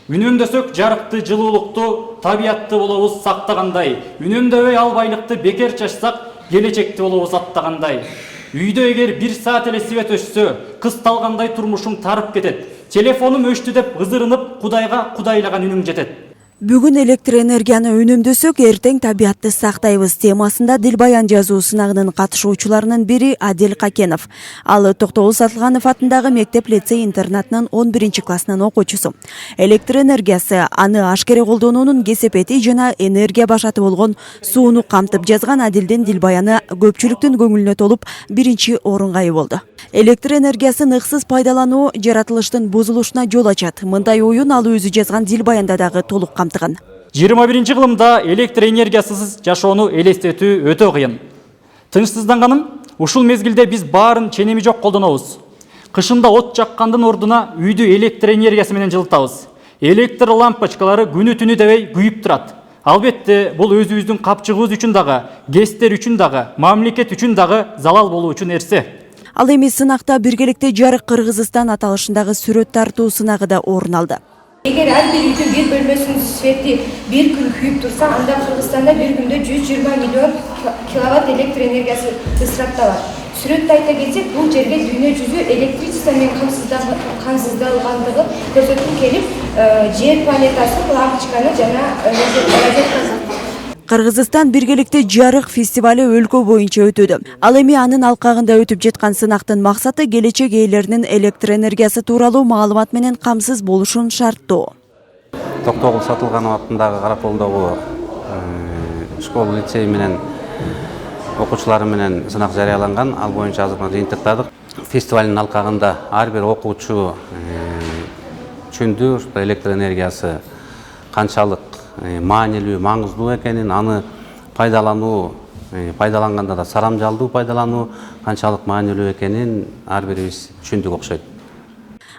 Үнемдөсөк жарыкты, жылуулукту, табиятты болобуз сактагандай, үнемдөбөй албайлыкты бекер чачсак, келечекти болобуз аттагандай. Үйдө эгер 1 саат эле свет өчсө, кысталгандай турмушуң тарып кетет. Телефонум өчтү деп ызырынып, Кудайга кудайлаган үнүң жетет. Бүгүн электр энергияны үнөмдөсөк, эртең табиатты сактайбыз темасында Дилбаян жазуу сынагынын катышуучуларынын бири Адил Какенов. Ал Токтогул Сатылганов атындагы мектеп лицей интернатынын 11-классынын окуучусу. Электр энергиясы аны ашкере колдонуунун кесепети жана энергия башаты болгон сууну камтып жазган Адилдин Дилбаяны көпчүлүктүн көңүлүнө толуп 1-орунга ээ болду. Электр энергиясын ыксыз пайдалануу жаратылыштын бузулушуна жол ачат. Мындай оюн ал өзү жазган Дилбаянда дагы толук камтыган. 21-кылымда электр энергиясыз жашоону элестетүү өтө кыйын. Тынчсызданганым, ушул мезгилде биз баарын ченеми жок колдонобуз. Кышында от жаккандын ордуна үйдү электр энергиясы менен жылытабыз. Электр лампочкалары күнү түнү дебей күйүп турат. Албетте, бул өзүбүздүн капчыгыбыз үчүн дагы, гесттер үчүн дагы, мамлекет үчүн дагы залал болуу үчүн нерсе. Ал эми сынакта биргеликте жарык Кыргызстан аталышындагы сүрөт тартуу сынагы да орун алды. Эгер ар бир үйдүн бир бөлмөсүнүн свети бир күн күйүп турса, анда Кыргызстанда бир күндө 120 миллион киловатт электр энергиясы ысырапталат. Сүрөттө айта кетсек, бул жерге дүйнө жүзү электричество менен камсыздалгандыгы көрсөтүп келип, жер планетасы лампочканы жана розетканы. Кыргызстан биргеликте жарык фестивалы өлкө боюнча өтүүдө. Ал эми анын алкагында өтүп жаткан сынактын максаты келечек ээлеринин электр энергиясы тууралуу маалымат менен камсыз болушун шарттоо. Токтогул Сатылганов атындагы Караколдогу школа лицей менен окуучулары менен сынак жарыяланган. Ал боюнча азыр жыйынтыктадык. Фестивалдын алкагында ар бир окуучу түшүндү, электр энергиясы канчалык маанилүү, маңыздуу экенин, аны пайдаланганда да сарамжалдуу пайдалануу канчалык маанилүү экенин ар бирибиз түшүндүк окшойт.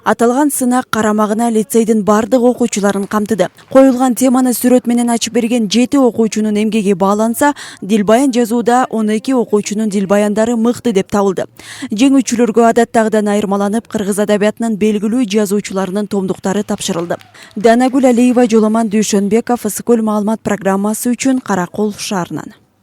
Аталган сынак карамагына лицейдин бардык окуучуларын камтыды. Коюлган теманы сүрөт менен ачып берген 7 окуучунун эмгеги бааланса, Дилбаян жазууда 12 окуучунун дилбаяндары мыкты деп табылды. Жеңүүчүлөргө адаттагыдан айырмаланып, кыргыз адабиятынын белгилүү жазуучуларынын томдуктары тапшырылды. Данагүл Алиева, Жоломан Дүйшөнбеков, Ысыкөл маалымат программасы үчүн Каракол шаарынан.